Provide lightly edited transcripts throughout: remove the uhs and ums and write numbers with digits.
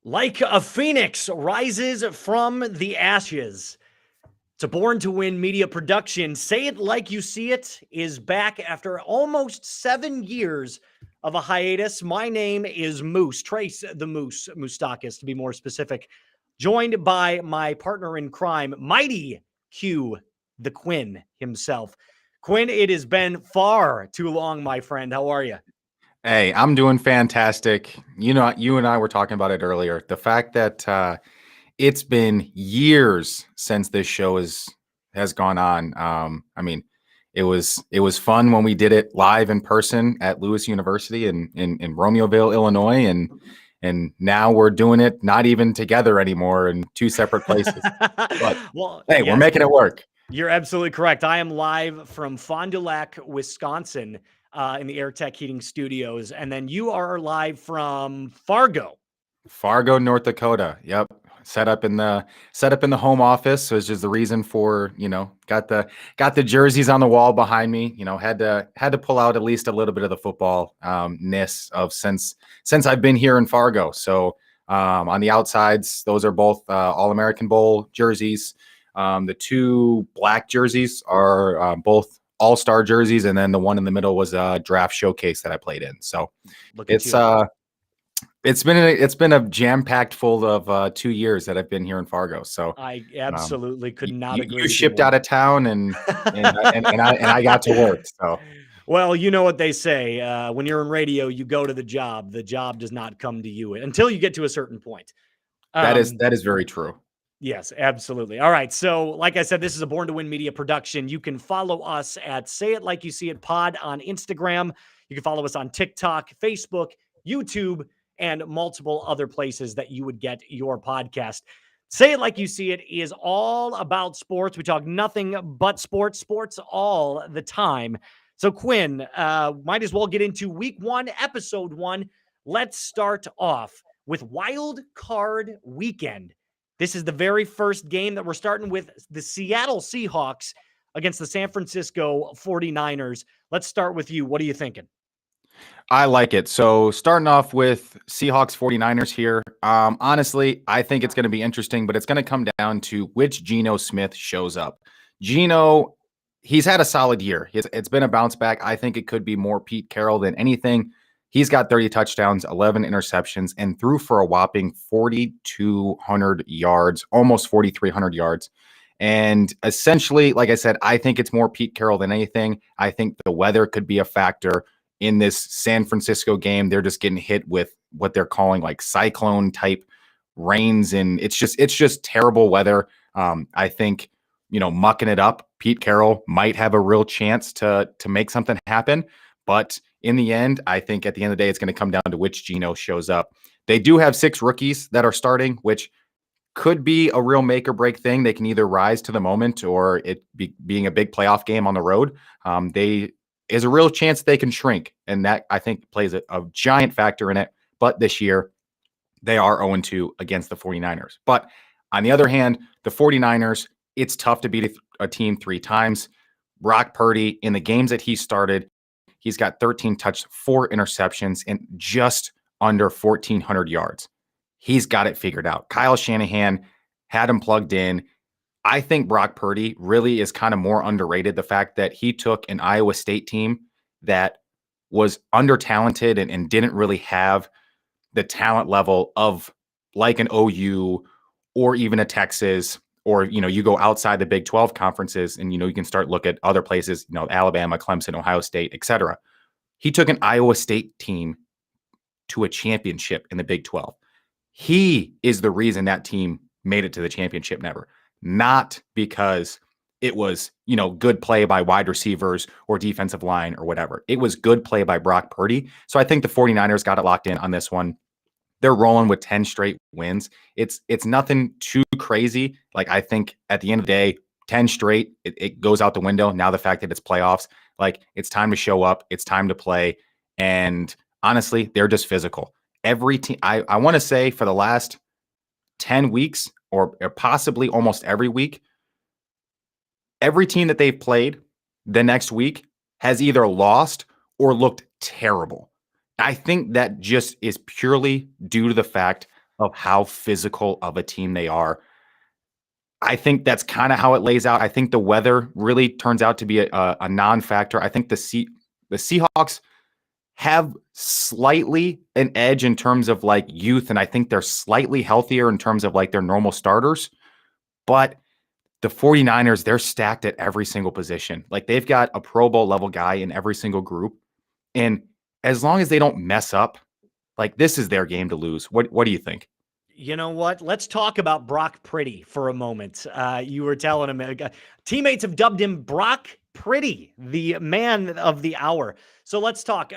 Like a phoenix rises from the ashes. It's a Born to Win media production. Say It Like You See It is back after almost 7 years of a hiatus. My name is Moose, Trace the Moose, Moustakis to be more specific, joined by my partner in crime, Mighty Q, the Quinn himself. Quinn, it has been far too long, my friend. How are you? Hey, I'm doing fantastic. You know, you and I were talking about it earlier. The fact that it's been years since this show has gone on. It was fun when we did it live in person at Lewis University in Romeoville, Illinois, and now we're doing it not even together anymore in two separate places. But Well, hey, we're yes, making it work. you're absolutely correct. I am live from Fond du Lac, Wisconsin, in the Air Tech Heating Studios, and then you are live from Fargo. Fargo, North Dakota. Yep. Set up in the home office, which is the reason for, got the jerseys on the wall behind me. Had to pull out at least a little bit of the football ness of since I've been here in Fargo. So on the outsides, those are both All-American Bowl jerseys. The two black jerseys are both All-Star jerseys, and then the one in the middle was a draft showcase that I played in. So Look at it's you. it's been a jam-packed full of 2 years that I've been here in Fargo. So I um, absolutely could you, not agree you with you shipped more. out of town and I got to work. So Well, you know what they say. When you're in radio, you go to the job. The job does not come to you until you get to a certain point. that is Um, that is very true. Yes, absolutely. All right. So, like I said, this is a Born to Win media production. You can follow us at Say It Like You See It Pod on Instagram. You can follow us on TikTok, Facebook, YouTube, and multiple other places that you would get your podcast. Say It Like You See It is all about sports. We talk nothing but sports all the time. So, Quinn, might as well get into week one, episode one. Let's start off with Wild Card Weekend. This is the very first game that we're starting with the Seattle Seahawks against the San Francisco 49ers. Let's start with you. What are you thinking? I like it. So starting off with Seahawks 49ers here. Honestly, I think it's going to be interesting, but it's going to come down to which Geno Smith shows up. Geno, he's had a solid year. It's been a bounce back. I think it could be more Pete Carroll than anything. He's got 30 touchdowns, 11 interceptions, and threw for a whopping 4,200 yards, almost 4,300 yards. And essentially, like I said, I think it's more Pete Carroll than anything. I think the weather could be a factor in this San Francisco game. They're just getting hit with what they're calling like cyclone type rains, and it's just terrible weather. I think mucking it up, Pete Carroll might have a real chance to make something happen. But in the end, I think at the end of the day, it's going to come down to which Geno shows up. They do have 6 rookies that are starting, which could be a real make or break thing. They can either rise to the moment or being a big playoff game on the road. They is a real chance they can shrink. And that, I think, plays a giant factor in it. But this year, they are 0-2 against the 49ers. But on the other hand, the 49ers, it's tough to beat a team 3 times. Brock Purdy, in the games that he started, he's got 13 touchdowns, 4 interceptions, and just under 1,400 yards. He's got it figured out. Kyle Shanahan had him plugged in. I think Brock Purdy really is kind of more underrated. The fact that he took an Iowa State team that was under talented and didn't really have the talent level of like an OU or even a Texas, or you go outside the Big 12 conferences and you can start look at other places, Alabama, Clemson, Ohio State, etc. He took an Iowa State team to a championship in the Big 12. He is the reason that team made it to the championship never. Not because it was, good play by wide receivers or defensive line or whatever. It was good play by Brock Purdy. So I think the 49ers got it locked in on this one. They're rolling with 10 straight wins. It's nothing too crazy. Like, I think at the end of the day, 10 straight, it goes out the window. Now the fact that it's playoffs, like, it's time to show up. It's time to play. And honestly, they're just physical. Every team, I want to say for the last 10 weeks or possibly almost every week, every team that they've played the next week has either lost or looked terrible. I think that just is purely due to the fact of how physical of a team they are. I think that's kind of how it lays out. I think the weather really turns out to be a non-factor. I think the Seahawks have slightly an edge in terms of like youth, and I think they're slightly healthier in terms of like their normal starters. But the 49ers, they're stacked at every single position. Like they've got a Pro Bowl level guy in every single group. And as long as they don't mess up, like this is their game to lose. What do you think? You know what? Let's talk about Brock Purdy for a moment. You were telling him, teammates have dubbed him Brock Purdy, the man of the hour. So let's talk.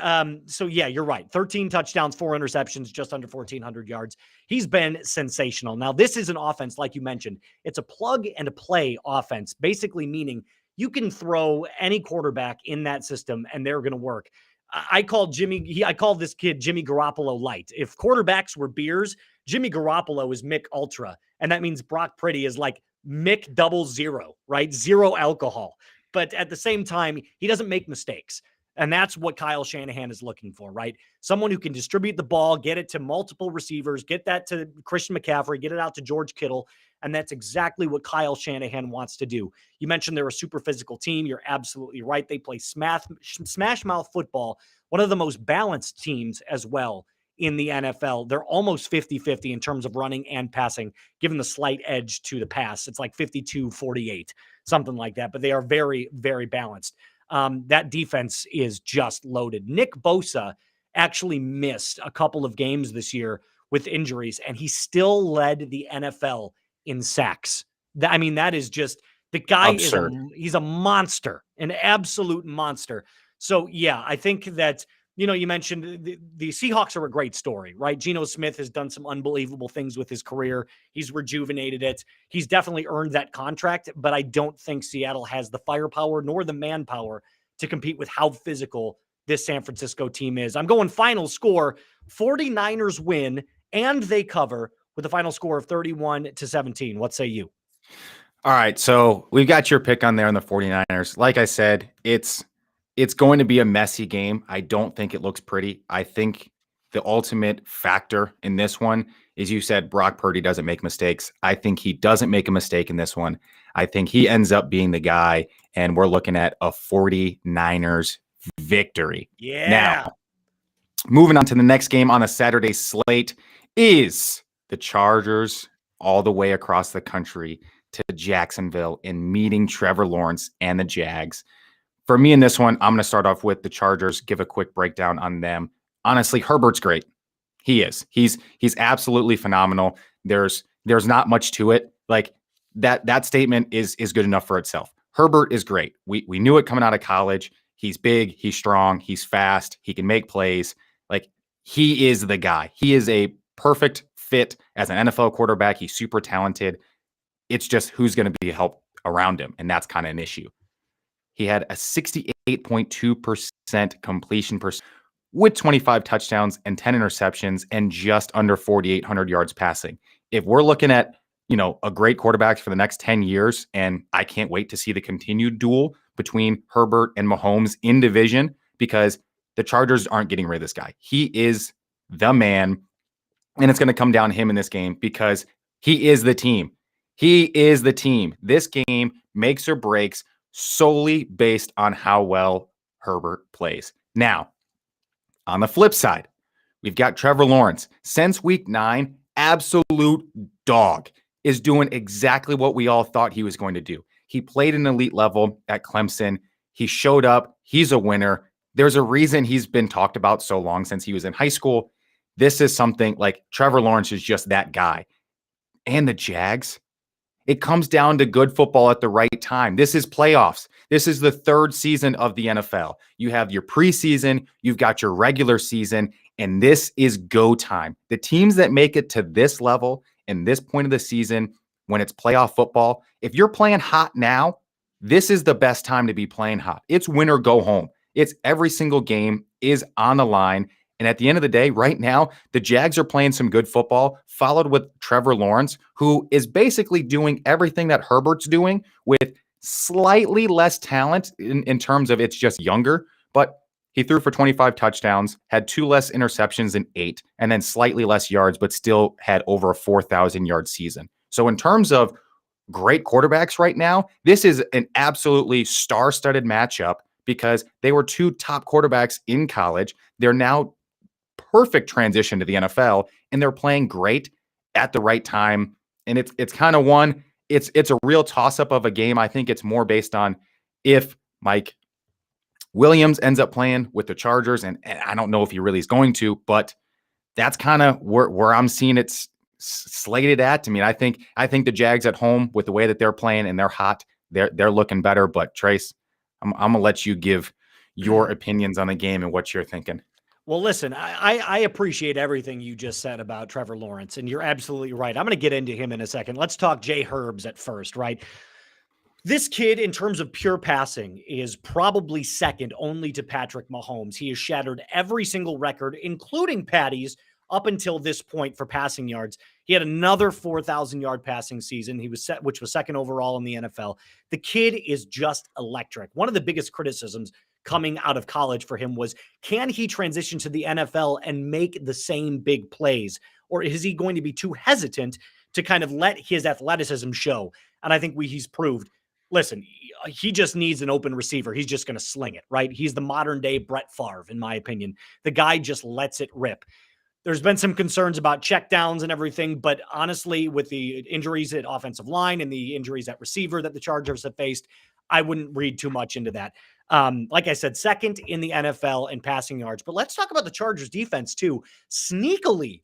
So yeah, you're right. 13 touchdowns, 4 interceptions, just under 1,400 yards. He's been sensational. Now, this is an offense, like you mentioned. It's a plug and a play offense, basically meaning you can throw any quarterback in that system and they're going to work. I called this kid Jimmy Garoppolo light. If quarterbacks were beers, Jimmy Garoppolo is Mick Ultra. And that means Brock Purdy is like Mick 00, right? Zero alcohol. But at the same time, he doesn't make mistakes. And that's what Kyle Shanahan is looking for, right? Someone who can distribute the ball, get it to multiple receivers, get that to Christian McCaffrey, get it out to George Kittle. And that's exactly what Kyle Shanahan wants to do. You mentioned they're a super physical team. You're absolutely right. They play smash mouth football, one of the most balanced teams as well in the NFL. They're almost 50-50 in terms of running and passing, given the slight edge to the pass. It's like 52-48, something like that. But they are very, very balanced. That defense is just loaded. Nick Bosa actually missed a couple of games this year with injuries, and he still led the NFL in sacks. I mean, that is just, the guy Absurd. he's a monster, an absolute monster. So yeah, I think that, you mentioned the Seahawks are a great story, right? Geno Smith has done some unbelievable things with his career. He's rejuvenated it. He's definitely earned that contract, but I don't think Seattle has the firepower nor the manpower to compete with how physical this San Francisco team is. I'm going final score, 49ers win, and they cover with a final score of 31-17. What say you? All right, so we've got your pick on there on the 49ers. Like I said, it's going to be a messy game. I don't think it looks pretty. I think the ultimate factor in this one is, you said Brock Purdy doesn't make mistakes. I think he doesn't make a mistake in this one. I think he ends up being the guy, and we're looking at a 49ers victory. Yeah. Now, moving on to the next game on a Saturday slate is the Chargers all the way across the country to Jacksonville and meeting Trevor Lawrence and the Jags. For me in this one, I'm going to start off with the Chargers, give a quick breakdown on them. Honestly, Herbert's great. He is. He's absolutely phenomenal. There's not much to it. Like that statement is good enough for itself. Herbert is great. We knew it coming out of college. He's big, he's strong, he's fast, he can make plays. Like, he is the guy. He is a perfect fit as an NFL quarterback. He's super talented. It's just who's going to be help around him, and that's kind of an issue. He had a 68.2% completion percent with 25 touchdowns and 10 interceptions and just under 4,800 yards passing. If we're looking at, a great quarterback for the next 10 years, and I can't wait to see the continued duel between Herbert and Mahomes in division, because the Chargers aren't getting rid of this guy. He is the man, and it's going to come down to him in this game because he is the team. He is the team. This game makes or breaks solely based on how well Herbert plays. Now, on the flip side, we've got Trevor Lawrence. Since week 9, absolute dog, is doing exactly what we all thought he was going to do. He played an elite level at Clemson. He showed up. He's a winner. There's a reason he's been talked about so long since he was in high school. This is something like Trevor Lawrence is just that guy. And the Jags, it comes down to good football at the right time. This is playoffs. This is the third season of the NFL. You have your preseason, you've got your regular season, and this is go time. The teams that make it to this level and this point of the season, when it's playoff football, if you're playing hot now, this is the best time to be playing hot. It's win or go home. It's every single game is on the line. And at the end of the day, right now, the Jags are playing some good football, followed with Trevor Lawrence, who is basically doing everything that Herbert's doing with slightly less talent in terms of it's just younger. But He threw for 25 touchdowns, had 2 less interceptions than 8, and then slightly less yards, but still had over a 4,000-yard season. So in terms of great quarterbacks right now, this is an absolutely star-studded matchup because they were 2 top quarterbacks in college. They're now perfect transition to the NFL, and they're playing great at the right time. And it's kind of one, it's a real toss-up of a game. I think it's more based on if Mike Williams ends up playing with the Chargers, and I don't know if he really is going to, but that's kind of where I'm seeing it slated at. I mean, I think the Jags at home, with the way that they're playing and they're hot, they're looking better. But Trace, I'm gonna let you give your opinions on the game and what you're thinking. Well, listen, I appreciate everything you just said about Trevor Lawrence, and you're absolutely right. I'm going to get into him in a second. Let's talk Jay Herbs at first, right? This kid, in terms of pure passing, is probably second only to Patrick Mahomes. He has shattered every single record, including Patty's, up until this point for passing yards. He had another 4,000-yard passing season. He was which was second overall in the NFL. The kid is just electric. One of the biggest criticisms coming out of college for him was, can he transition to the NFL and make the same big plays? Or is he going to be too hesitant to kind of let his athleticism show? And I think he's proved, listen, he just needs an open receiver. He's just going to sling it, right? He's the modern day Brett Favre, in my opinion. The guy just lets it rip. There's been some concerns about checkdowns and everything, but honestly, with the injuries at offensive line and the injuries at receiver that the Chargers have faced, I wouldn't read too much into that. Like I said, second in the NFL in passing yards. But let's talk about the Chargers defense too. Sneakily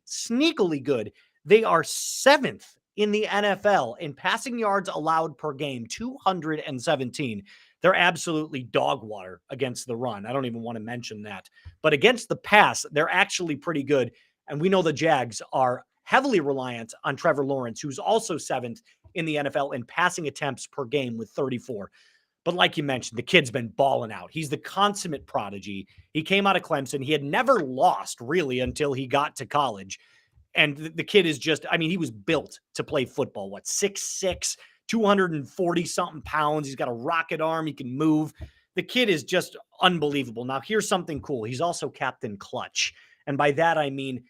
good. They are 7th in the NFL in passing yards allowed per game, 217. They're absolutely dog water against the run. I don't even want to mention that. But against the pass, they're actually pretty good. And we know the Jags are heavily reliant on Trevor Lawrence, who's also 7th in the NFL in passing attempts per game with 34. But like you mentioned, the kid's been balling out. He's the consummate prodigy. He came out of Clemson. He had never lost, really, until he got to college. And the kid is just, I mean, he was built to play football. 6'6", 240-something pounds. He's got a rocket arm. He can move. The kid is just unbelievable. Now, here's something cool. He's also Captain Clutch. And by that, I mean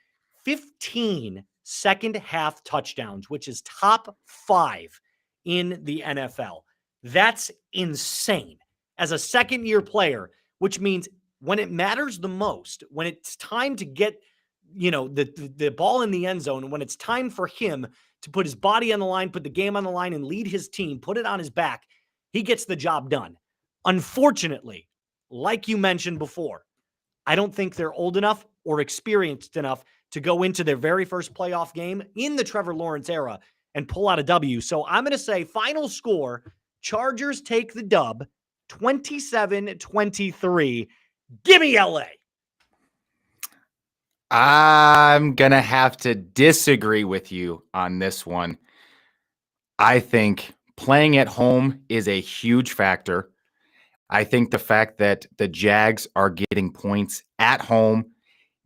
15 second-half touchdowns, which is top 5 in the NFL. That's insane. As a second-year player, which means when it matters the most, when it's time to get, the ball in the end zone, and when it's time for him to put his body on the line, put the game on the line, and lead his team, put it on his back, he gets the job done. Unfortunately, like you mentioned before, I don't think they're old enough or experienced enough to go into their very first playoff game in the Trevor Lawrence era and pull out a W. So I'm going to say final score, Chargers take the dub, 27-23. Give me LA. I'm going to have to disagree with you on this one. I think playing at home is a huge factor. I think the fact that the Jags are getting points at home,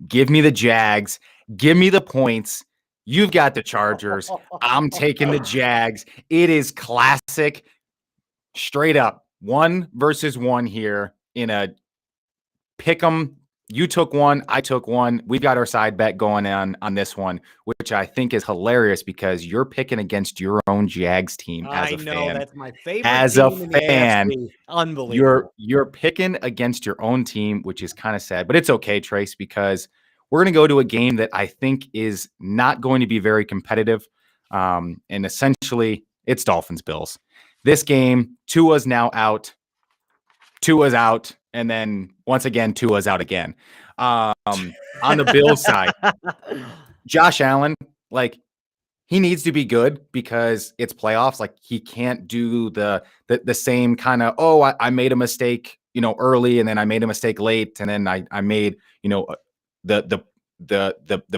give me the Jags, give me the points. You've got the Chargers. I'm taking the Jags. It is classic, straight up 1 versus 1 here in a pick 'em. You took one, I took one. We've got our side bet going on this one, which I think is hilarious because you're picking against your own Jags team as a fan. I know, that's my favorite as team a in the fan. AFC. Unbelievable. You're picking against your own team, which is kind of sad, but it's okay, Trace, because we're going to go to a game that I think is not going to be very competitive. And essentially, it's Dolphins-Bills. This game, Tua's now out. Tua's out. And then once again, Tua's out again. On the Bills side, Josh Allen, he needs to be good because it's playoffs. He can't do the same kind of, I made a mistake, early, and then I made a mistake late, and then I made, the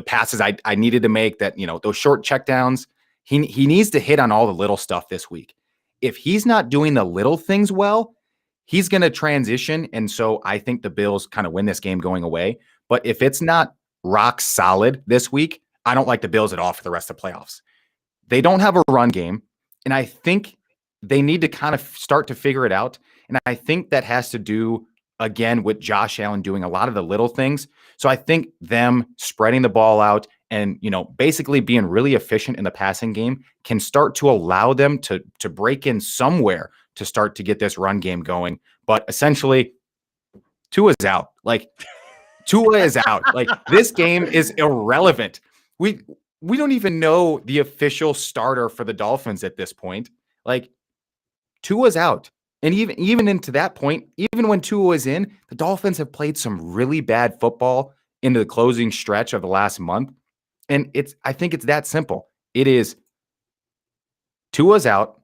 passes I needed to make, that, those short checkdowns. He needs to hit on all the little stuff this week. If he's not doing the little things well, he's going to transition. And so I think the Bills kind of win this game going away. But if it's not rock solid this week, I don't like the Bills at all for the rest of the playoffs. They don't have a run game. And I think they need to kind of start to figure it out. And I think that has to do again with Josh Allen doing a lot of the little things. So I think them spreading the ball out and, basically being really efficient in the passing game can start to allow them to break in somewhere to start to get this run game going. But essentially, Tua's out. Like, Tua is out. Like, this game is irrelevant. We don't even know the official starter for the Dolphins at this point. Like, Tua's out. And even into that point, even when Tua was in, the Dolphins have played some really bad football into the closing stretch of the last month. And I think it's that simple. It is Tua's out.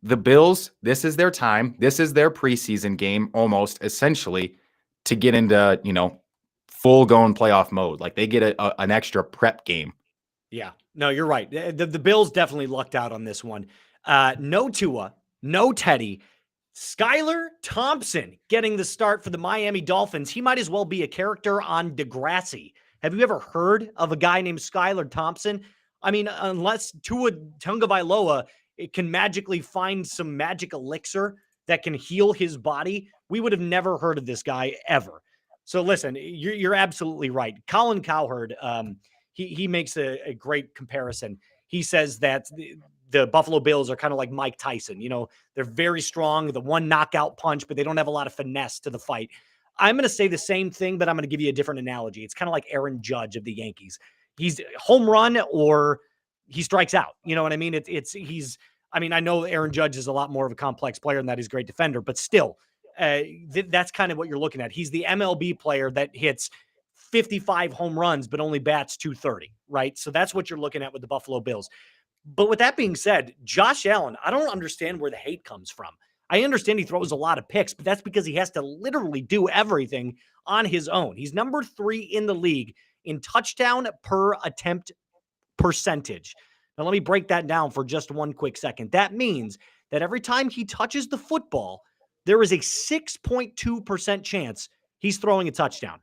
The Bills, this is their time. This is their preseason game, almost essentially, to get into, full going playoff mode. Like, they get an extra prep game. Yeah, no, you're right. The Bills definitely lucked out on this one. No Tua, no Teddy. Skylar Thompson getting the start for the Miami Dolphins. He might as well be a character on Degrassi. Have you ever heard of a guy named Skylar Thompson? I mean, unless Tua Tagovailoa can magically find some magic elixir that can heal his body, we would have never heard of this guy ever. So listen, you're absolutely right. Colin Cowherd, he makes a great comparison. He says that the Buffalo Bills are kind of like Mike Tyson. They're very strong, the one knockout punch, but they don't have a lot of finesse to the fight. I'm going to say the same thing, but I'm going to give you a different analogy. It's kind of like Aaron Judge of the Yankees. He's home run or he strikes out. You know what I mean? I know Aaron Judge is a lot more of a complex player and that he's a great defender, but still, that's kind of what you're looking at. He's the MLB player that hits 55 home runs, but only bats 230, right? So that's what you're looking at with the Buffalo Bills. But with that being said, Josh Allen, I don't understand where the hate comes from. I understand he throws a lot of picks, but that's because he has to literally do everything on his own. He's number 3 in the league in touchdown per attempt percentage. Now, let me break that down for just one quick second. That means that every time he touches the football, there is a 6.2% chance he's throwing a touchdown.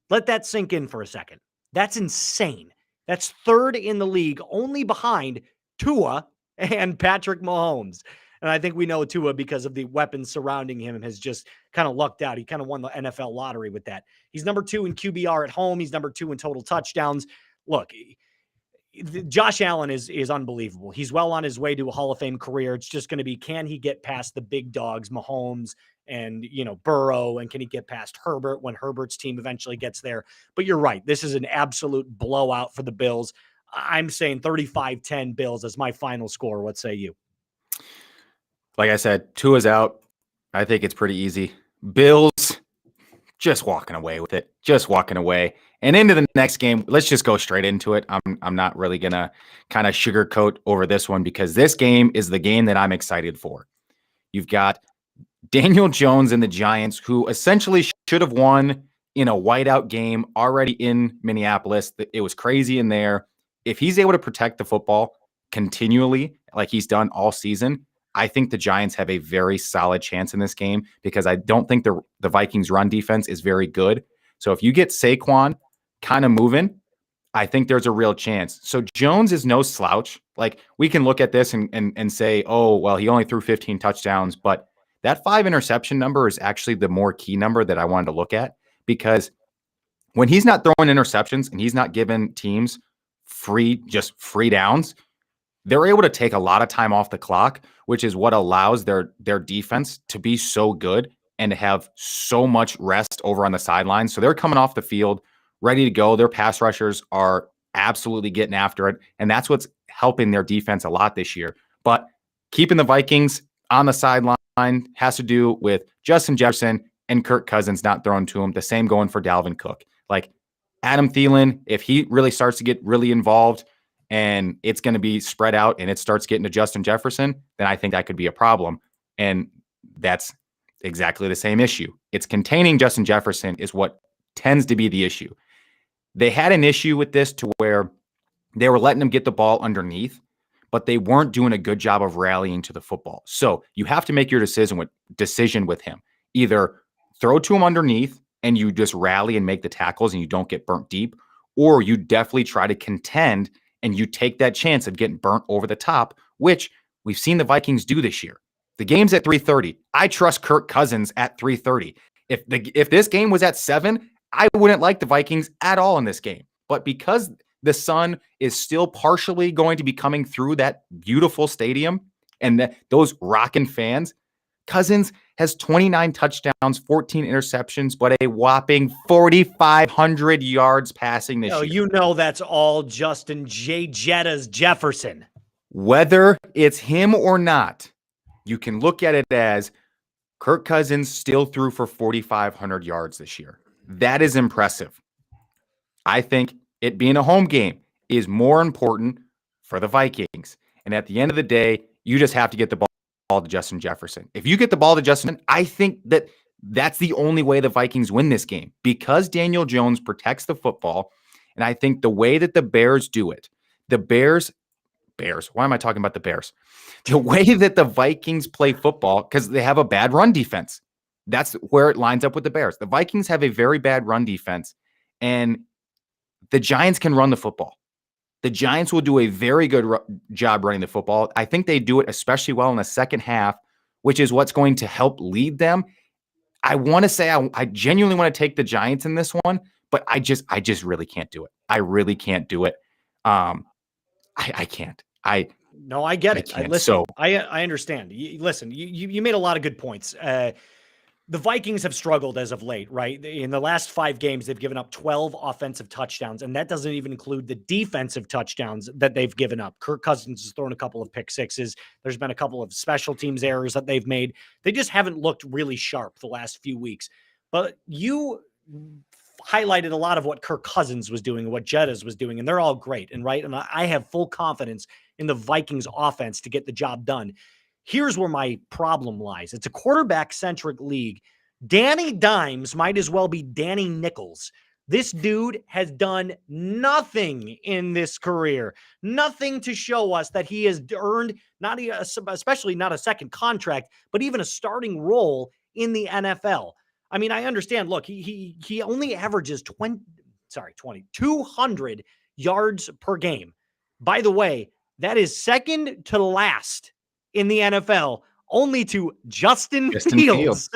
Let that sink in for a second. That's insane. That's 3rd in the league, only behind Tua and Patrick Mahomes. And I think we know Tua, because of the weapons surrounding him, has just kind of lucked out. He kind of won the NFL lottery with that. He's number 2 in QBR at home. He's number 2 in total touchdowns. Look, Josh Allen is unbelievable. He's well on his way to a Hall of Fame career. It's just going to be, can he get past the big dogs, Mahomes and, Burrow, and can he get past Herbert when Herbert's team eventually gets there? But you're right. This is an absolute blowout for the Bills. I'm saying 35-10 Bills as my final score. What say you? Like I said, Tua's out. I think it's pretty easy. Bills just walking away with it. Just walking away. And into the next game, let's just go straight into it. I'm not really going to kind of sugarcoat over this one, because this game is the game that I'm excited for. You've got Daniel Jones and the Giants, who essentially should have won in a whiteout game already in Minneapolis. It was crazy in there. If he's able to protect the football continually, like he's done all season, I think the Giants have a very solid chance in this game, because I don't think the Vikings run defense is very good. So if you get Saquon kind of moving, I think there's a real chance. So Jones is no slouch. Like, we can look at this and say, oh, well, he only threw 15 touchdowns, but that 5 interception number is actually the more key number that I wanted to look at, because when he's not throwing interceptions and he's not giving teams free downs, they're able to take a lot of time off the clock, which is what allows their defense to be so good and to have so much rest over on the sidelines. So they're coming off the field ready to go. Their pass rushers are absolutely getting after it, and that's what's helping their defense a lot this year. But keeping the Vikings on the sideline has to do with Justin Jefferson and Kirk Cousins not throwing to him. The same going for Dalvin Cook. Like, Adam Thielen, if he really starts to get really involved and it's going to be spread out and it starts getting to Justin Jefferson, then I think that could be a problem. And that's exactly the same issue. It's containing Justin Jefferson is what tends to be the issue. They had an issue with this to where they were letting him get the ball underneath, but they weren't doing a good job of rallying to the football. So you have to make your decision with him. Either throw to him underneath and you just rally and make the tackles and you don't get burnt deep, or you definitely try to contend and you take that chance of getting burnt over the top, which we've seen the Vikings do this year. The game's at 3:30. I trust Kirk Cousins at 3:30. If this game was at 7, I wouldn't like the Vikings at all in this game. But because the sun is still partially going to be coming through that beautiful stadium and those rockin' fans, Cousins has 29 touchdowns, 14 interceptions, but a whopping 4,500 yards passing this year. You know that's all Justin J. Jetta's Jefferson. Whether it's him or not, you can look at it as Kirk Cousins still threw for 4,500 yards this year. That is impressive. I think it being a home game is more important for the Vikings. And at the end of the day, you just have to get the ball to Justin Jefferson. If you get the ball to Justin, I think that's the only way the Vikings win this game, because Daniel Jones protects the football. And I think the way that the Bears do it, the Bears, why am I talking about the Bears? The way that the Vikings play football, because they have a bad run defense. That's where it lines up with the Bears. The Vikings have a very bad run defense, and the Giants can run the football. The Giants will do a very good job running the football. I think they do it especially well in the second half, which is what's going to help lead them. I want to say I genuinely want to take the Giants in this one, but I just really can't do it. I really can't do it. I can't. No, I get it. So I understand. Listen, you made a lot of good points. The Vikings have struggled as of late, right? In the last 5 games, they've given up 12 offensive touchdowns, and that doesn't even include the defensive touchdowns that they've given up. Kirk Cousins has thrown a couple of pick sixes. There's been a couple of special teams errors that they've made. They just haven't looked really sharp the last few weeks. But you highlighted a lot of what Kirk Cousins was doing and what Jettas was doing, and they're all great. And I have full confidence in the Vikings offense to get the job done. Here's where my problem lies. It's a quarterback-centric league. Danny Dimes might as well be Danny Nichols. This dude has done nothing in this career, nothing to show us that he has earned, especially not a second contract, but even a starting role in the NFL. I mean, I understand. Look, he only averages 200 yards per game. By the way, that is second to last in the NFL, only to Justin Fields.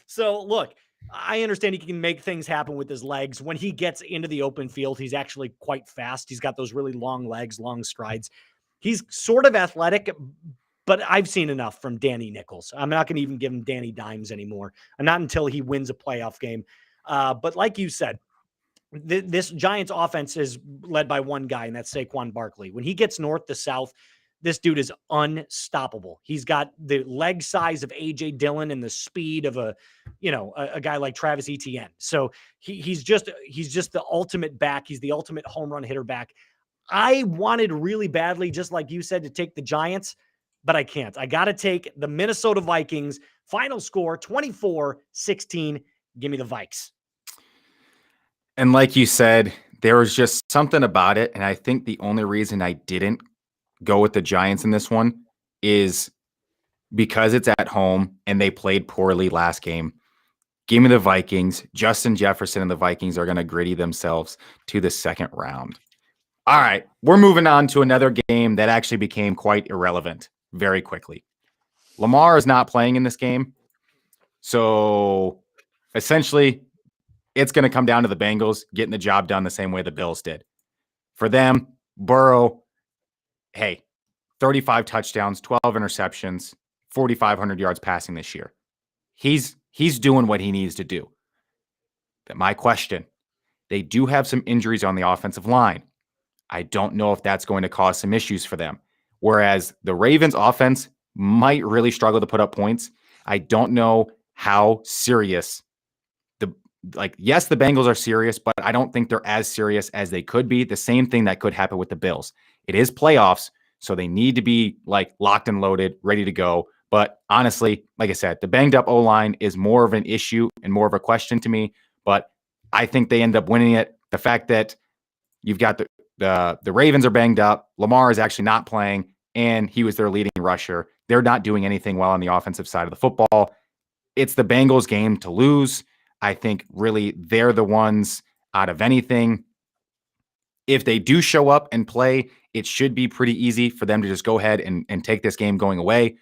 So look, I understand he can make things happen with his legs. When he gets into the open field, he's actually quite fast. He's got those really long legs, long strides. He's sort of athletic, but I've seen enough from Danny Nichols. I'm not going to even give him Danny Dimes anymore, and not until he wins a playoff game. But like you said, this Giants offense is led by one guy, and that's Saquon Barkley. When he gets north to south, this dude is unstoppable. He's got the leg size of A.J. Dillon and the speed of a guy like Travis Etienne. So he's just the ultimate back. He's the ultimate home run hitter back. I wanted really badly, just like you said, to take the Giants, but I can't. I got to take the Minnesota Vikings. Final score, 24-16. Give me the Vikes. And like you said, there was just something about it. And I think the only reason I didn't go with the Giants in this one is because it's at home and they played poorly last game. Give me the Vikings. Justin Jefferson and the Vikings are going to gritty themselves to the second round. All right, we're moving on to another game that actually became quite irrelevant very quickly. Lamar is not playing in this game. So essentially, it's going to come down to the Bengals getting the job done the same way the Bills did. For them, Burrow, 35 touchdowns, 12 interceptions, 4,500 yards passing this year. He's doing what he needs to do. But my question, they do have some injuries on the offensive line. I don't know if that's going to cause some issues for them. Whereas the Ravens offense might really struggle to put up points. I don't know how serious yes, the Bengals are serious, but I don't think they're as serious as they could be. The same thing that could happen with the Bills. It is playoffs, so they need to be locked and loaded, ready to go. But honestly, like I said, the banged up O-line is more of an issue and more of a question to me, but I think they end up winning it. The fact that you've got the Ravens are banged up, Lamar is actually not playing, and he was their leading rusher. They're not doing anything well on the offensive side of the football. It's the Bengals' game to lose. I think really they're the ones out of anything. If they do show up and play, it should be pretty easy for them to just go ahead and take this game going away.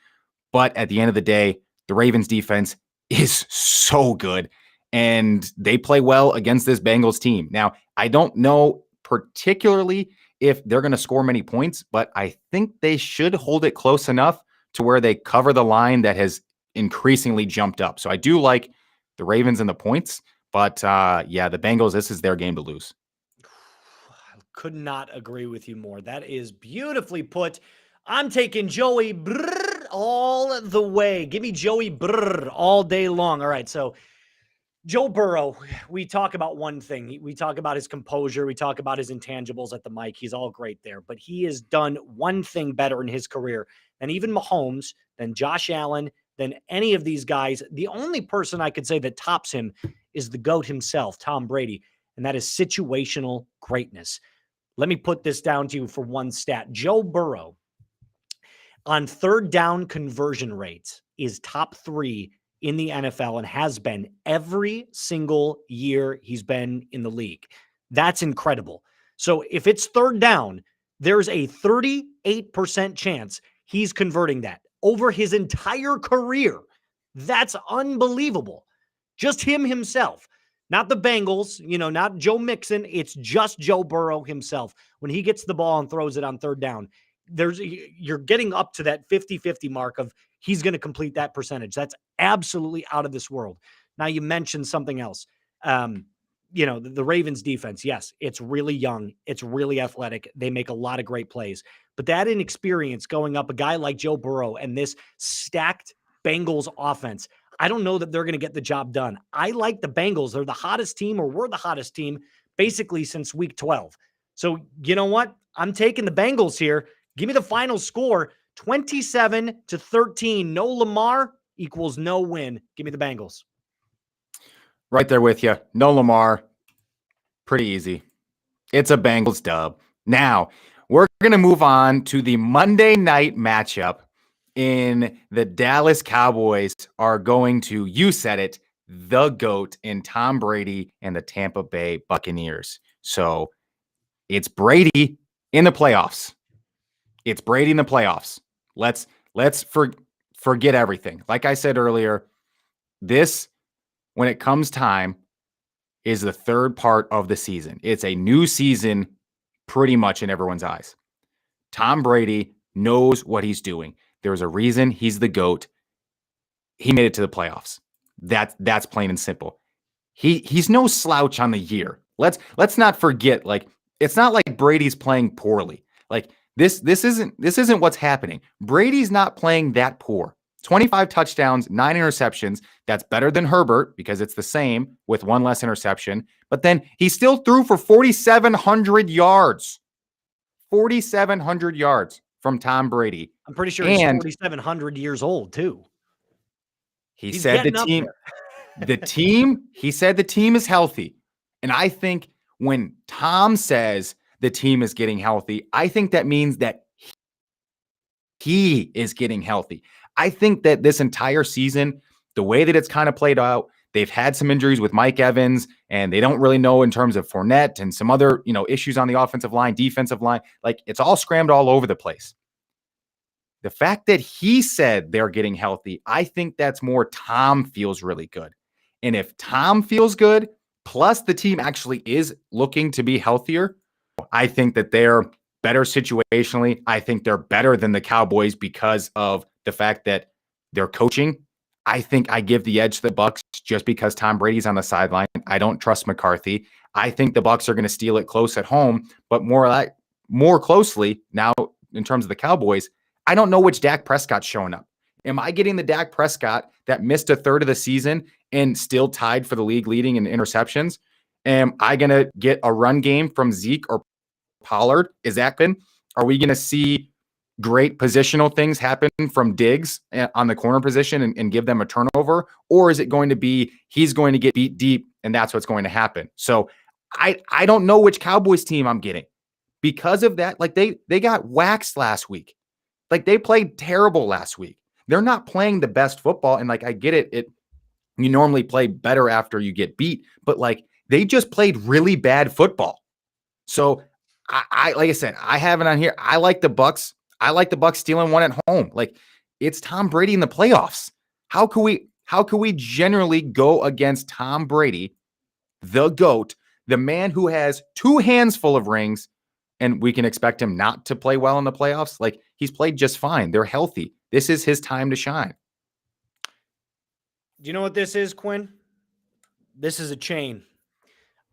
But at the end of the day, the Ravens defense is so good, and they play well against this Bengals team. Now, I don't know particularly if they're going to score many points, but I think they should hold it close enough to where they cover the line that has increasingly jumped up. So I do like the Ravens and the points, but yeah, the Bengals, this is their game to lose. I could not agree with you more. That is beautifully put. I'm taking Joey Brrr all the way. Give me Joey Brrr all day long. All right, so Joe Burrow, we talk about one thing. We talk about his composure. We talk about his intangibles at the mic. He's all great there. But he has done one thing better in his career than even Mahomes, than Josh Allen, than any of these guys. The only person I could say that tops him is the GOAT himself, Tom Brady, and that is situational greatness. Let me put this down to you for one stat. Joe Burrow, on third down conversion rates, is top 3 in the NFL and has been every single year he's been in the league. That's incredible. So if it's third down, there's a 38% chance he's converting that over his entire career. That's unbelievable. Just him himself, not the Bengals, not Joe Mixon. It's just Joe Burrow himself. When he gets the ball and throws it on third down, you're getting up to that 50-50 mark of he's going to complete that percentage. That's absolutely out of this world. Now, you mentioned something else. The Ravens defense, yes, it's really young. It's really athletic. They make a lot of great plays. But that inexperience going up a guy like Joe Burrow and this stacked Bengals offense, I don't know that they're going to get the job done. I like the Bengals. They're the hottest team, or we're the hottest team, basically since week 12. So you know what? I'm taking the Bengals here. Give me the final score, 27-13. No Lamar equals no win. Give me the Bengals. Right there with you. No Lamar. Pretty easy. It's a Bengals dub. Now, we're going to move on to the Monday night matchup in the Dallas Cowboys are going to, you said it, the GOAT in Tom Brady and the Tampa Bay Buccaneers. So it's Brady in the playoffs. It's Brady in the playoffs. Let's forget everything. Like I said earlier, this, when it comes time, is the third part of the season. It's a new season pretty much in everyone's eyes. Tom Brady knows what he's doing. There's a reason he's the GOAT. He made it to the playoffs. That's plain and simple. He's no slouch on the year. Let's not forget, like, it's not like Brady's playing poorly. Like, this isn't what's happening. Brady's not playing that poor. 25 touchdowns, 9 interceptions. That's better than Herbert because it's the same with 1 less interception. But then he still threw for 4,700 yards. 4,700 yards from Tom Brady. I'm pretty sure he's 4,700 years old too. He said the team is healthy. And I think when Tom says the team is getting healthy, I think that means that he is getting healthy. I think that this entire season, the way that it's kind of played out, they've had some injuries with Mike Evans, and they don't really know in terms of Fournette and some other, issues on the offensive line, defensive line. Like, it's all scrambled all over the place. The fact that he said they're getting healthy, I think that's more Tom feels really good. And if Tom feels good, plus the team actually is looking to be healthier, I think that they're better situationally. I think they're better than the Cowboys because of the fact that they're coaching. I think I give the edge to the Bucs just because Tom Brady's on the sideline. I don't trust McCarthy. I think the Bucs are going to steal it close at home, but more closely now in terms of the Cowboys, I don't know which Dak Prescott's showing up. Am I getting the Dak Prescott that missed a third of the season and still tied for the league leading in interceptions? Am I going to get a run game from Zeke or Pollard? Is that good? Are we going to see great positional things happen from Diggs on the corner position and give them a turnover? Or is it going to be he's going to get beat deep and that's what's going to happen? So I don't know which Cowboys team I'm getting. Because of that, like they got waxed last week. Like, they played terrible last week. They're not playing the best football. And like, I get it. You normally play better after you get beat, but like, they just played really bad football. So I like I said, I have it on here. I like the Bucs. I like the Bucs stealing one at home. Like, It's Tom Brady in the playoffs. How can we generally go against Tom Brady, the GOAT, the man who has 2 hands full of rings, and we can expect him not to play well in the playoffs? Like, he's played just fine. They're healthy. This is his time to shine. Do you know what this is, Quinn? This is a chain.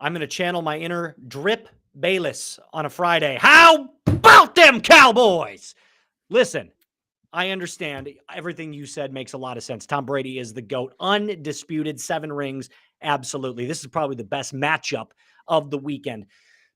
I'm going to channel my inner Drip Bayless on a Friday. How about them Cowboys? Listen, I understand everything you said makes a lot of sense. Tom Brady is the GOAT. Undisputed, 7 rings. Absolutely. This is probably the best matchup of the weekend.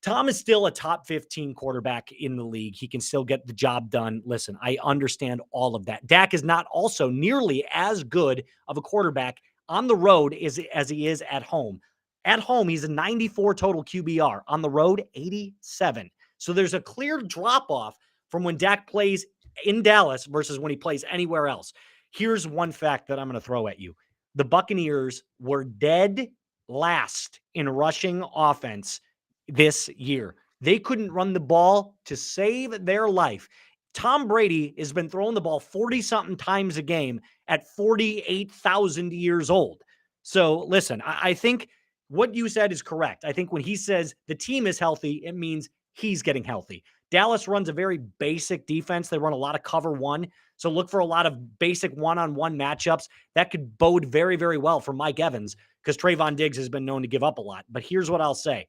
Tom is still a top 15 quarterback in the league. He can still get the job done. Listen, I understand all of that. Dak is not also nearly as good of a quarterback on the road as he is at home. At home, he's a 94 total QBR. On the road, 87. So there's a clear drop-off from when Dak plays in Dallas versus when he plays anywhere else. Here's one fact that I'm going to throw at you. The Buccaneers were dead last in rushing offense this year. They couldn't run the ball to save their life. Tom Brady has been throwing the ball 40-something times a game at 48,000 years old. So listen, I think what you said is correct. I think when he says the team is healthy, it means he's getting healthy. Dallas runs a very basic defense. They run a lot of cover one. So look for a lot of basic one-on-one matchups. That could bode very, very well for Mike Evans because Trayvon Diggs has been known to give up a lot. But here's what I'll say.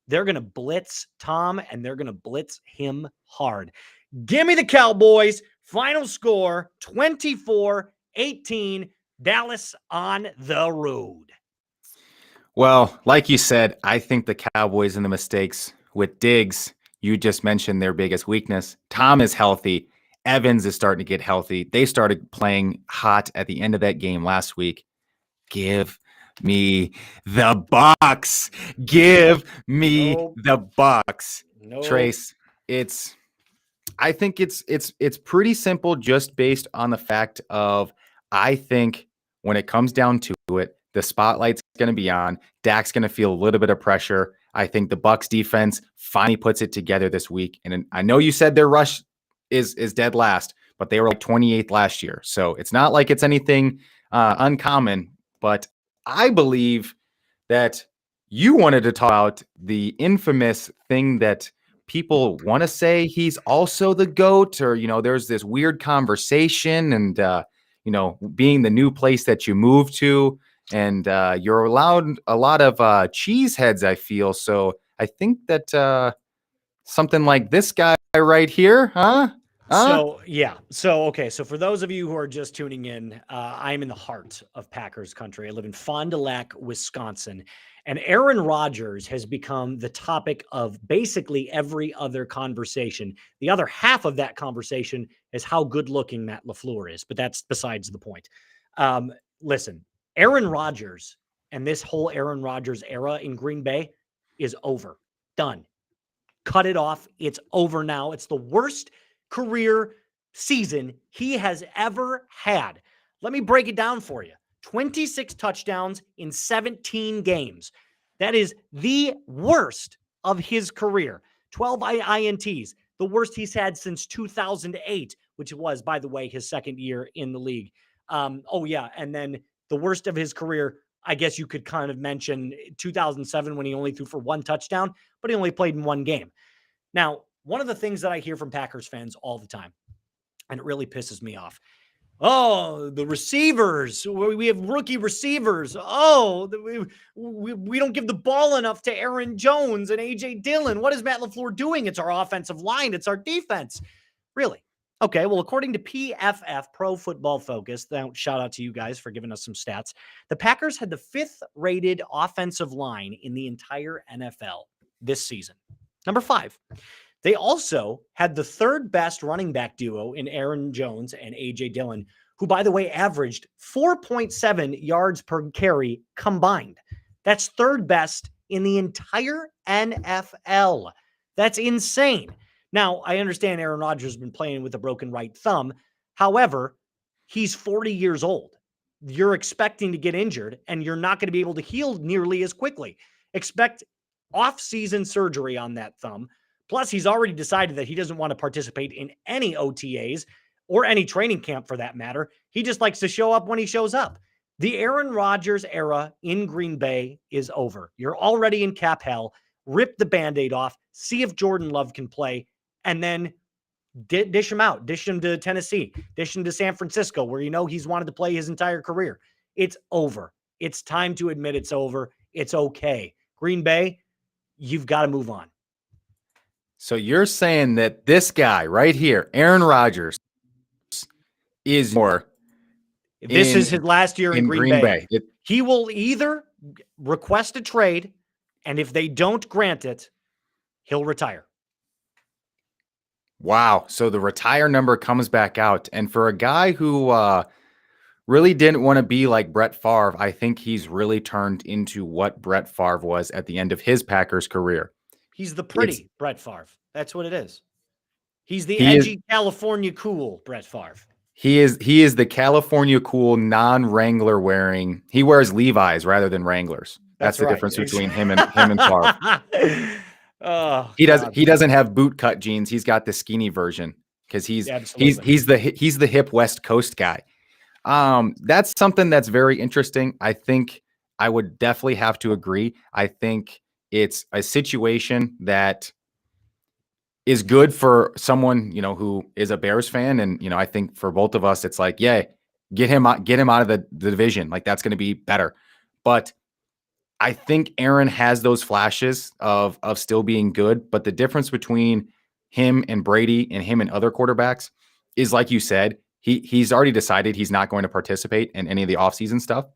They're going to blitz Tom, and they're going to blitz him hard. Give me the Cowboys. Final score, 24-18. Dallas on the road. Well, like you said, I think the Cowboys and the mistakes with Diggs, you just mentioned their biggest weakness. Tom is healthy. Evans is starting to get healthy. They started playing hot at the end of that game last week. Give me the Bucks. Give me the Bucks. Trace, I think it's pretty simple just based on the fact of I think when it comes down to it, the spotlight's going to be on. Dak's going to feel a little bit of pressure. I think the Bucks defense finally puts it together this week. And I know you said their rush is dead last, but they were like 28th last year. So it's not like it's anything uncommon. But I believe that you wanted to talk about the infamous thing that people want to say he's also the GOAT, or, there's this weird conversation and, being the new place that you move to. And you're allowed a lot of cheese heads, I feel. So I think that something like this guy right here, huh? So for those of you who are just tuning in, I'm in the heart of Packers country. I live in Fond du Lac, Wisconsin. And Aaron Rodgers has become the topic of basically every other conversation. The other half of that conversation is how good looking Matt LaFleur is, but that's besides the point. Listen, Aaron Rodgers and this whole Aaron Rodgers era in Green Bay is over. Done. Cut it off. It's over now. It's the worst career season he has ever had. Let me break it down for you. 26 touchdowns in 17 games. That is the worst of his career. 12 INTs, the worst he's had since 2008, which was, by the way, his second year in the league. And then the worst of his career, I guess you could kind of mention 2007 when he only threw for 1 touchdown, but he only played in 1 game. Now, one of the things that I hear from Packers fans all the time, and it really pisses me off. Oh, the receivers. We have rookie receivers. Oh, we don't give the ball enough to Aaron Jones and A.J. Dillon. What is Matt LaFleur doing? It's our offensive line. It's our defense. Really? Okay, well, according to PFF, Pro Football Focus, shout out to you guys for giving us some stats, the Packers had the 5th rated offensive line in the entire NFL this season. Number 5. They also had the 3rd best running back duo in Aaron Jones and A.J. Dillon, who, by the way, averaged 4.7 yards per carry combined. That's 3rd best in the entire NFL. That's insane. Now, I understand Aaron Rodgers has been playing with a broken right thumb. However, he's 40 years old. You're expecting to get injured, and you're not going to be able to heal nearly as quickly. Expect off-season surgery on that thumb. Plus, he's already decided that he doesn't want to participate in any OTAs or any training camp for that matter. He just likes to show up when he shows up. The Aaron Rodgers era in Green Bay is over. You're already in cap hell. Rip the Band-Aid off, see if Jordan Love can play, and then dish him out. Dish him to Tennessee. Dish him to San Francisco, where you know he's wanted to play his entire career. It's over. It's time to admit it's over. It's okay. Green Bay, you've got to move on. So you're saying that this guy right here, Aaron Rodgers, is more. This is his last year in Green Bay. He will either request a trade, and if they don't grant it, he'll retire. Wow. So the retire number comes back out. And for a guy who really didn't want to be like Brett Favre, I think he's really turned into what Brett Favre was at the end of his Packers career. He's the pretty Brett Favre. That's what it is. He's the edgy California cool Brett Favre. He is the California cool non-Wrangler wearing. He wears Levi's rather than Wranglers. That's the difference between him and Favre. Oh, he doesn't have boot cut jeans. He's got the skinny version because he's the hip West Coast guy. That's something that's very interesting. I think I would definitely have to agree. I think it's a situation that is good for someone, who is a Bears fan. And, I think for both of us, it's like, yeah, get him out of the division. Like that's going to be better. But I think Aaron has those flashes of still being good. But the difference between him and Brady and him and other quarterbacks is, like you said, he's already decided he's not going to participate in any of the offseason stuff.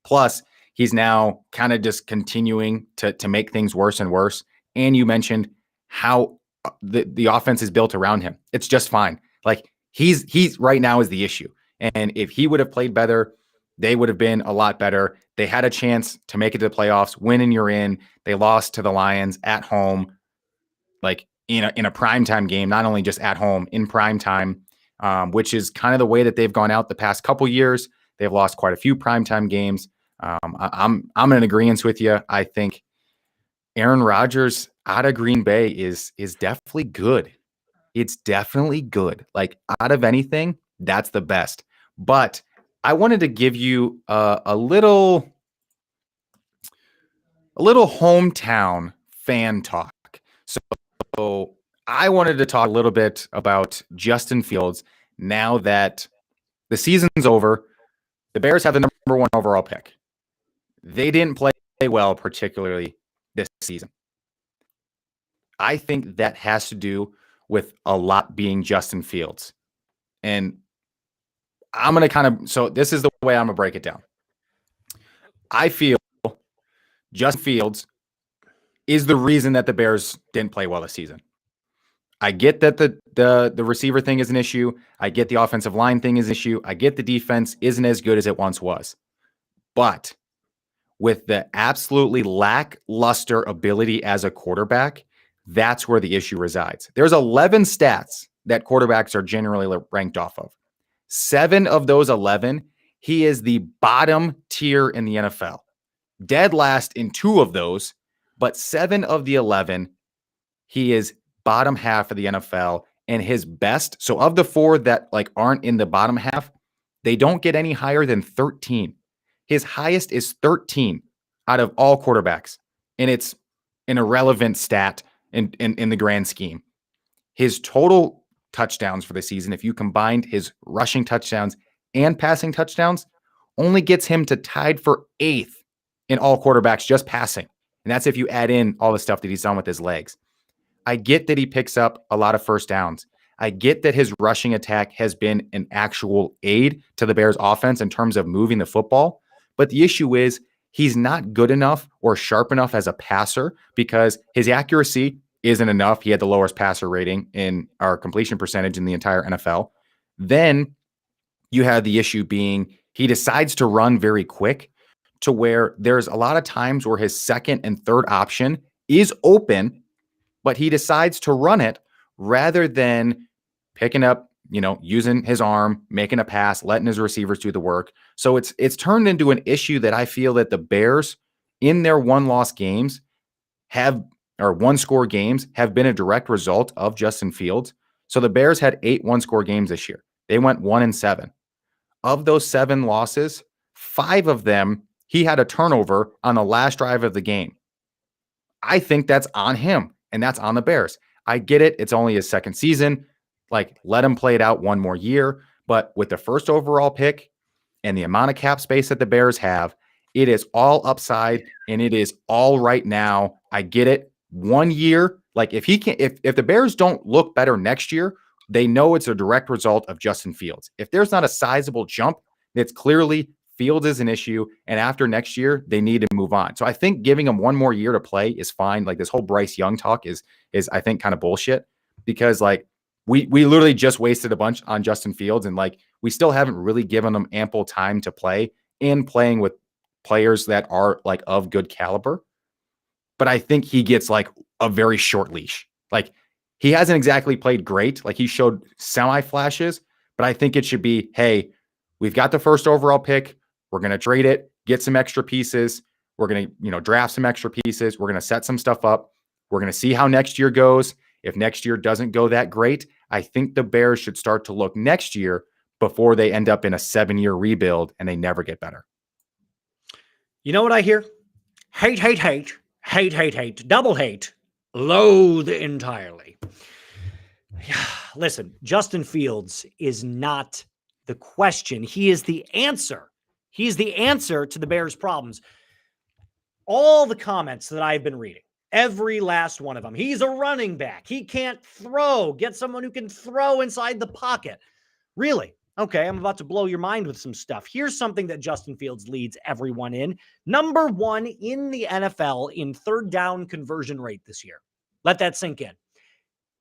Plus, he's now kind of just continuing to make things worse and worse. And you mentioned how the offense is built around him. It's just fine. Like he's right now is the issue. And if he would have played better, they would have been a lot better. They had a chance to make it to the playoffs, win and you're in. They lost to the Lions at home, like in a primetime game, not only just at home, in primetime, which is kind of the way that they've gone out the past couple years. They've lost quite a few primetime games. I'm in agreement with you. I think Aaron Rodgers out of Green Bay is definitely good. It's definitely good. Like out of anything, that's the best. But I wanted to give you a little hometown fan talk. So I wanted to talk a little bit about Justin Fields now that the season's over. The Bears have the number 1 overall pick. They didn't play well, particularly this season. I think that has to do with a lot being Justin Fields. And I'm going to so this is the way I'm going to break it down. I feel Justin Fields is the reason that the Bears didn't play well this season. I get that the receiver thing is an issue. I get the offensive line thing is an issue. I get the defense isn't as good as it once was. But with the absolutely lackluster ability as a quarterback, that's where the issue resides. There's 11 stats that quarterbacks are generally ranked off of. 7 of those 11, he is the bottom tier in the NFL. Dead last in 2 of those, but 7 of the 11, he is bottom half of the NFL, and his best. So of the 4 that aren't in the bottom half, they don't get any higher than 13. His highest is 13 out of all quarterbacks, and it's an irrelevant stat in the grand scheme. His total touchdowns for the season, if you combined his rushing touchdowns and passing touchdowns, only gets him to tied for 8th in all quarterbacks just passing. And that's if you add in all the stuff that he's done with his legs. I get that he picks up a lot of first downs. I get that his rushing attack has been an actual aid to the Bears offense in terms of moving the football. But the issue is he's not good enough or sharp enough as a passer because his accuracy isn't enough. He had the lowest passer rating in our completion percentage in the entire NFL. Then you have the issue being he decides to run very quick to where there's a lot of times where his second and third option is open, but he decides to run it rather than picking up, using his arm, making a pass, letting his receivers do the work. So it's turned into an issue that I feel that the Bears in their one-loss games one-score games have been a direct result of Justin Fields. So the Bears had 8 one-score games this year. They went 1-7. Of those 7 losses, 5 of them, he had a turnover on the last drive of the game. I think that's on him, and that's on the Bears. I get it. It's only his second season. Like, let him play it out one more year. But with the first overall pick and the amount of cap space that the Bears have, it is all upside, and it is all right now. I get it. 1 year, like if the Bears don't look better next year, they know it's a direct result of Justin Fields. If there's not a sizable jump, it's clearly Fields is an issue, and after next year, they need to move on. So I think giving him one more year to play is fine. Like, this whole Bryce Young talk is I think kind of bullshit, because like we literally just wasted a bunch on Justin Fields, and like we still haven't really given him ample time to play and playing with players that are like of good caliber. But I think he gets like a very short leash. Like, he hasn't exactly played great. Like, he showed semi flashes, but I think it should be, hey, we've got the first overall pick. We're going to trade it, get some extra pieces. We're going to, draft some extra pieces. We're going to set some stuff up. We're going to see how next year goes. If next year doesn't go that great, I think the Bears should start to look next year before they end up in a 7-year rebuild and they never get better. You know what I hear? Hate, hate, hate, hate, hate, hate, double hate, loathe entirely. Listen, Justin Fields is not the question. He is the answer. He is the answer to the Bears' problems. All the comments that I've been reading, every last one of them, he's a running back. He can't throw. Get someone who can throw inside the pocket. Really? Okay, I'm about to blow your mind with some stuff. Here's something that Justin Fields leads everyone in. Number 1 in the NFL in third down conversion rate this year. Let that sink in.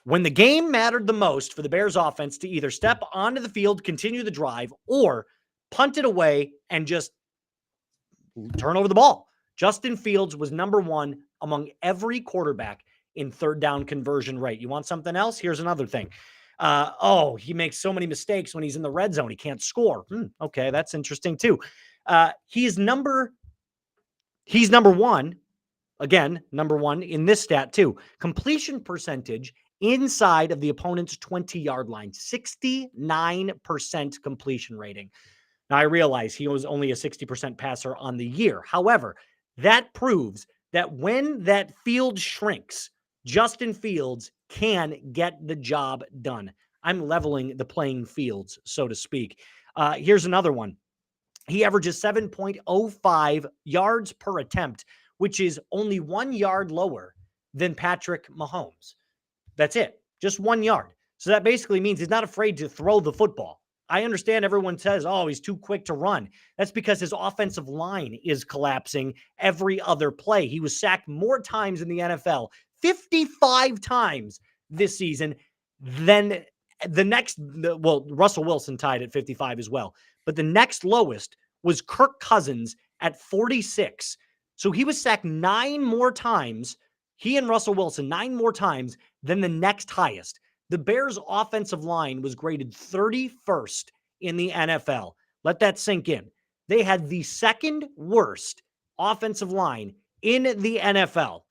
When the game mattered the most for the Bears offense to either step onto the field, continue the drive, or punt it away and just turn over the ball, Justin Fields was number 1 among every quarterback in third down conversion rate. You want something else? Here's another thing. He makes so many mistakes when he's in the red zone. He can't score. Okay, that's interesting too. He's number 1. Again, number 1 in this stat too. Completion percentage inside of the opponent's 20-yard line, 69% completion rating. Now, I realize he was only a 60% passer on the year. However, that proves that when that field shrinks, Justin Fields can get the job done. I'm leveling the playing fields, so to speak. Here's another one. He averages 7.05 yards per attempt, which is only 1 yard lower than Patrick Mahomes. That's it. Just 1 yard. So that basically means he's not afraid to throw the football. I understand everyone says, he's too quick to run. That's because his offensive line is collapsing every other play. He was sacked more times in the NFL, 55 times this season, than the next. Russell Wilson tied at 55 as well. But the next lowest was Kirk Cousins at 46. So he was sacked 9 more times. He and Russell Wilson 9 more times than the next highest. The Bears' offensive line was graded 31st in the NFL. Let that sink in. They had the second worst offensive line in the NFL.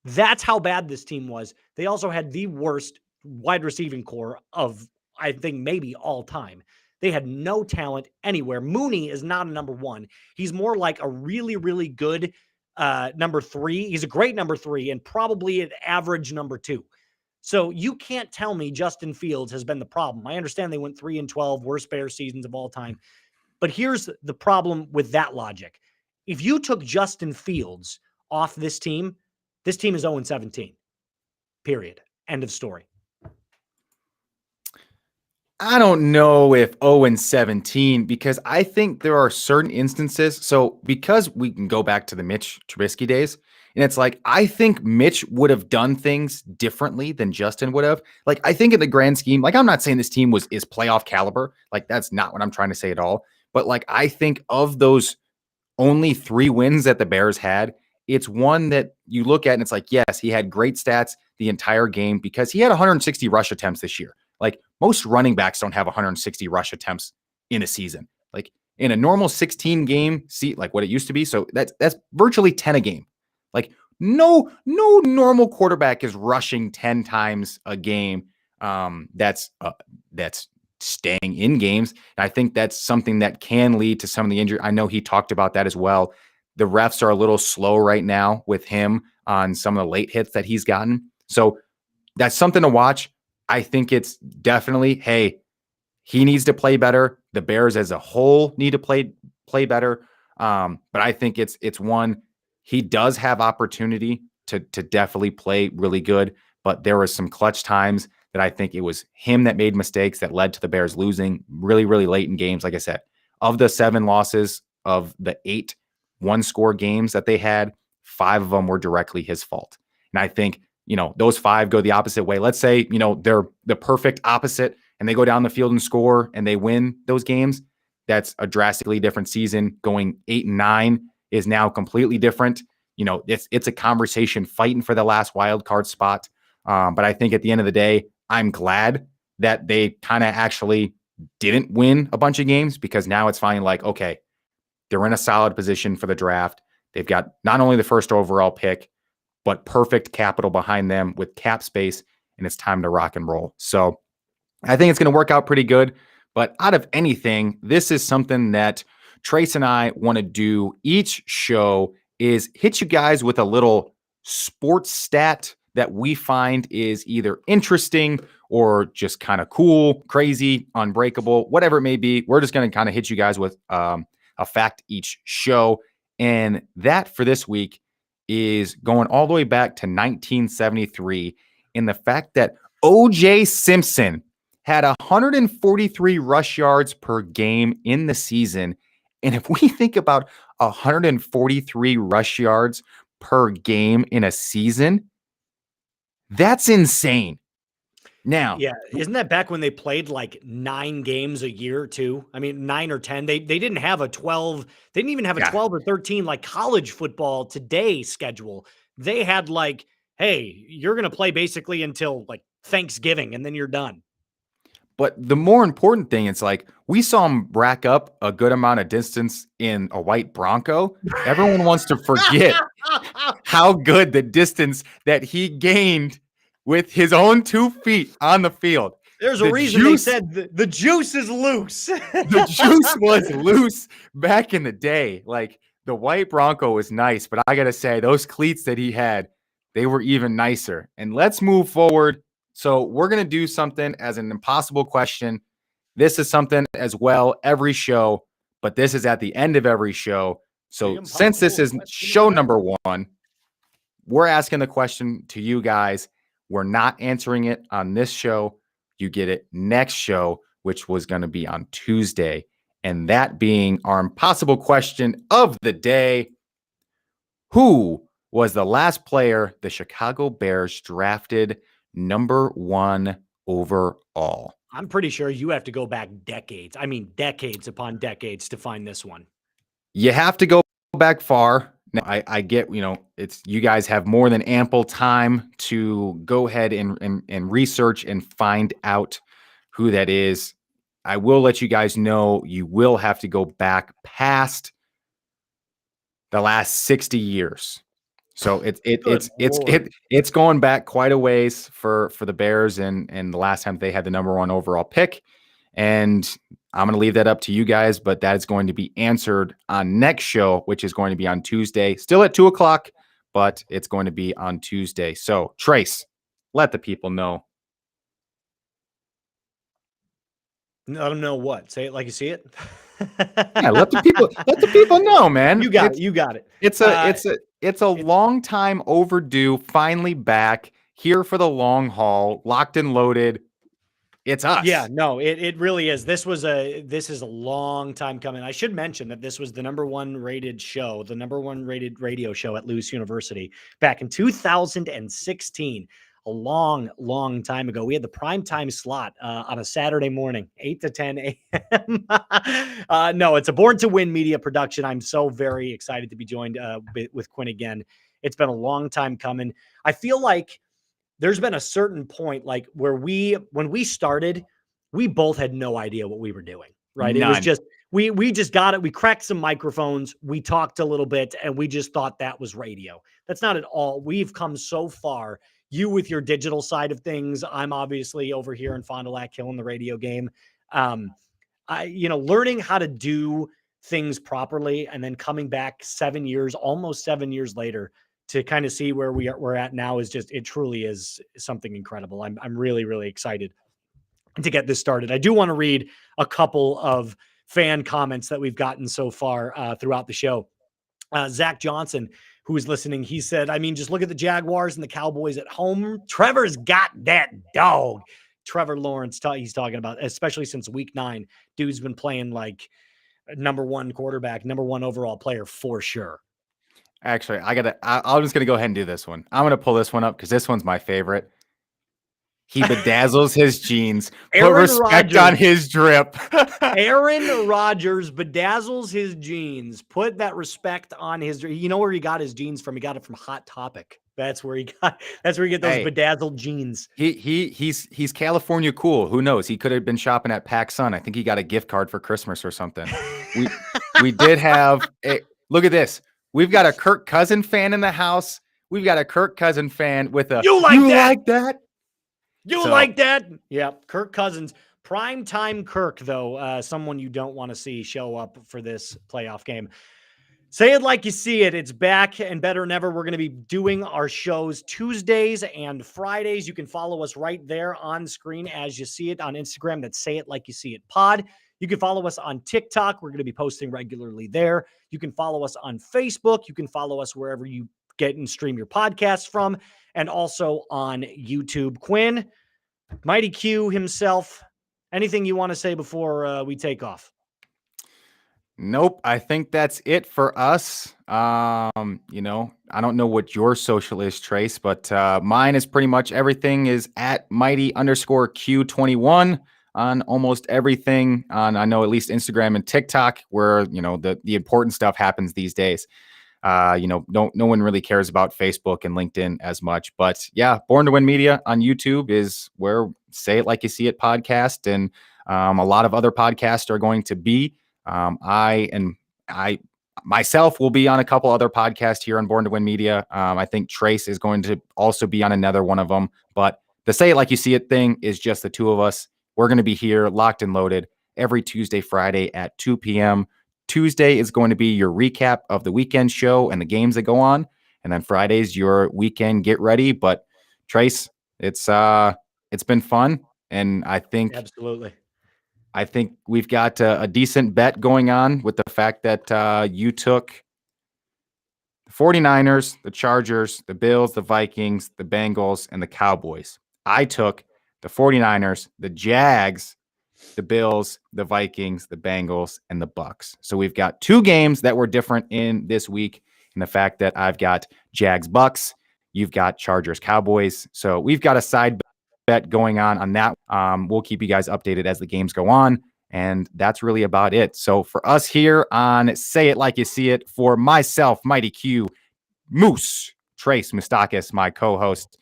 That's how bad this team was. They also had the worst wide receiving core of, I think, maybe all time. They had no talent anywhere. Mooney is not a number 1. He's more like a really, really good number 3. He's a great number 3 and probably an average number 2. So you can't tell me Justin Fields has been the problem. I understand they went 3-12, worst Bears seasons of all time. But here's the problem with that logic. If you took Justin Fields off this team is 0-17. Period. End of story. I don't know if 0-17, because I think there are certain instances. So because we can go back to the Mitch Trubisky days, and it's like, I think Mitch would have done things differently than Justin would have. Like, I think in the grand scheme, like, I'm not saying this team is playoff caliber. Like, that's not what I'm trying to say at all. But like, I think of those only 3 wins that the Bears had, it's one that you look at and it's like, yes, he had great stats the entire game because he had 160 rush attempts this year. Like, most running backs don't have 160 rush attempts in a season. Like, in a normal 16 game seat, like what it used to be. So that's virtually 10 a game. Like, no normal quarterback is rushing 10 times a game. That's staying in games. And I think that's something that can lead to some of the injury. I know he talked about that as well. The refs are a little slow right now with him on some of the late hits that he's gotten. So that's something to watch. I think it's definitely, hey, he needs to play better. The Bears as a whole need to play better. But I think it's one, he does have opportunity to definitely play really good. But there was some clutch times that I think it was him that made mistakes that led to the Bears losing really, really late in games. Like I said, of the 7 losses of the 8 one-score games that they had, 5 of them were directly his fault. And I think, those 5 go the opposite way. Let's say, they're the perfect opposite and they go down the field and score and they win those games. That's a drastically different season. Going 8-9 is now completely different. It's a conversation fighting for the last wild card spot. But I think at the end of the day, I'm glad that they kind of actually didn't win a bunch of games, because now it's finally like, okay, they're in a solid position for the draft. They've got not only the first overall pick, but perfect capital behind them with cap space, and it's time to rock and roll. So I think it's going to work out pretty good. But out of anything, this is something that Trace and I want to do each show, is hit you guys with a little sports stat that we find is either interesting or just kind of cool, crazy, unbreakable, whatever it may be. We're just going to kind of hit you guys with a fact each show. And that for this week is going all the way back to 1973, in the fact that O.J. Simpson had 143 rush yards per game in the season. And if we think about 143 rush yards per game in a season, that's insane. Now, yeah, isn't that back when they played like 9 games a year too? I mean, 9 or 10. They didn't have a 12. They didn't even have a 12 or 13 like college football today schedule. They had like, hey, you're going to play basically until like Thanksgiving and then you're done. But the more important thing, it's like we saw him rack up a good amount of distance in a white Bronco. Everyone wants to forget how good the distance that he gained with his own 2 feet on the field. There's a reason they said the juice is loose. The juice was loose back in the day. Like, the white Bronco was nice, but I got to say, those cleats that he had, they were even nicer. And let's move forward. So we're going to do something as an impossible question. This is something as well every show, but this is at the end of every show. So since this is show number 1, we're asking the question to you guys. We're not answering it on this show. You get it next show, which was going to be on Tuesday. And that being our impossible question of the day: who was the last player the Chicago Bears drafted number 1 overall? I'm pretty sure you have to go back decades. I mean, decades upon decades to find this one. You have to go back far. Now, I get, it's, you guys have more than ample time to go ahead and research and find out who that is. I will let you guys know you will have to go back past the last 60 years. So it's going back quite a ways for the Bears and the last time they had the number 1 overall pick. And I'm going to leave that up to you guys, but that is going to be answered on next show, which is going to be on Tuesday, still at 2:00, but it's going to be on Tuesday. So Trace, let the people know. Let them know what? Say it like you see it. Yeah, let the people know, man. You got it. It's a long time overdue. Finally back here for the long haul, locked and loaded. It's us. Yeah, no, it really is. This is a long time coming. I should mention that this was the number 1 rated show, the number 1 rated radio show at Lewis University back in 2016. A long, long time ago. We had the primetime slot on a Saturday morning, 8 to 10 a.m. No, it's a Born to Win media production. I'm so very excited to be joined with Quinn again. It's been a long time coming. I feel like there's been a certain point like where when we started, we both had no idea what we were doing, right? None. It was just, we just got it. We cracked some microphones. We talked a little bit and we just thought that was radio. That's not at all. We've come so far. You with your digital side of things. I'm obviously over here in Fond du Lac killing the radio game. Learning how to do things properly and then coming back almost 7 years later to kind of see where we're at now is just, it truly is something incredible. I'm really, really excited to get this started. I do want to read a couple of fan comments that we've gotten so far throughout the show. Zach Johnson, who is listening, he said, I mean, just look at the Jaguars and the Cowboys at home. Trevor's got that dog. Trevor Lawrence, he's talking about, especially since week 9, dude's been playing like number 1 quarterback, number 1 overall player for sure. Actually, I'm just going to go ahead and do this one. I'm going to pull this one up because this one's my favorite. He bedazzles his jeans. Put respect on his drip. Aaron Rodgers bedazzles his jeans. Put that respect on his. You know where he got his jeans from? He got it from Hot Topic. That's where he get those bedazzled jeans. He's California cool. Who knows? He could have been shopping at PacSun. I think he got a gift card for Christmas or something. We did have a look at this. We've got a Kirk Cousin fan in the house. We've got a Kirk Cousin fan with a you like that? Like that? Yeah, Kirk Cousins. Primetime Kirk, though, someone you don't want to see show up for this playoff game. Say it like you see it. It's back and better than ever. We're going to be doing our shows Tuesdays and Fridays. You can follow us right there on screen as you see it on Instagram. That's Say It Like You See It Pod. You can follow us on TikTok. We're going to be posting regularly there. You can follow us on Facebook. You can follow us wherever you get and stream your podcasts from, and also on YouTube. Quinn, Mighty Q himself, anything you want to say before we take off? Nope. I think that's it for us. I don't know what your social is, Trace, but mine is pretty much everything is at mighty_Q21 on almost everything on, I know, at least Instagram and TikTok, where, the important stuff happens these days. No one really cares about Facebook and LinkedIn as much, but yeah, Born to Win Media on YouTube is where Say It Like You See It podcast. And a lot of other podcasts are going to be, I myself will be on a couple other podcasts here on Born to Win Media. I think Trace is going to also be on another one of them, but the Say It Like You See It thing is just the two of us. We're going to be here locked and loaded every Tuesday, Friday at 2 p.m. Tuesday is going to be your recap of the weekend show and the games that go on. And then Friday's your weekend get ready. But Trace, it's been fun. And I think we've got a decent bet going on with the fact that you took the 49ers, the Chargers, the Bills, the Vikings, the Bengals, and the Cowboys. I took the 49ers, the Jags, the Bills, the Vikings, the Bengals, and the Bucks. So we've got 2 games that were different in this week, in the fact that I've got Jags Bucks, you've got Chargers Cowboys. So we've got a side bet going on that. We'll keep you guys updated as the games go on, and that's really about it. So for us here on Say It Like You See It, for myself, Mighty Q, Moose, Trace Mustakis, my co-host,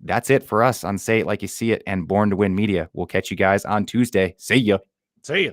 that's it for us on Say It Like You See It and Born to Win Media. We'll catch you guys on Tuesday. See ya. See ya.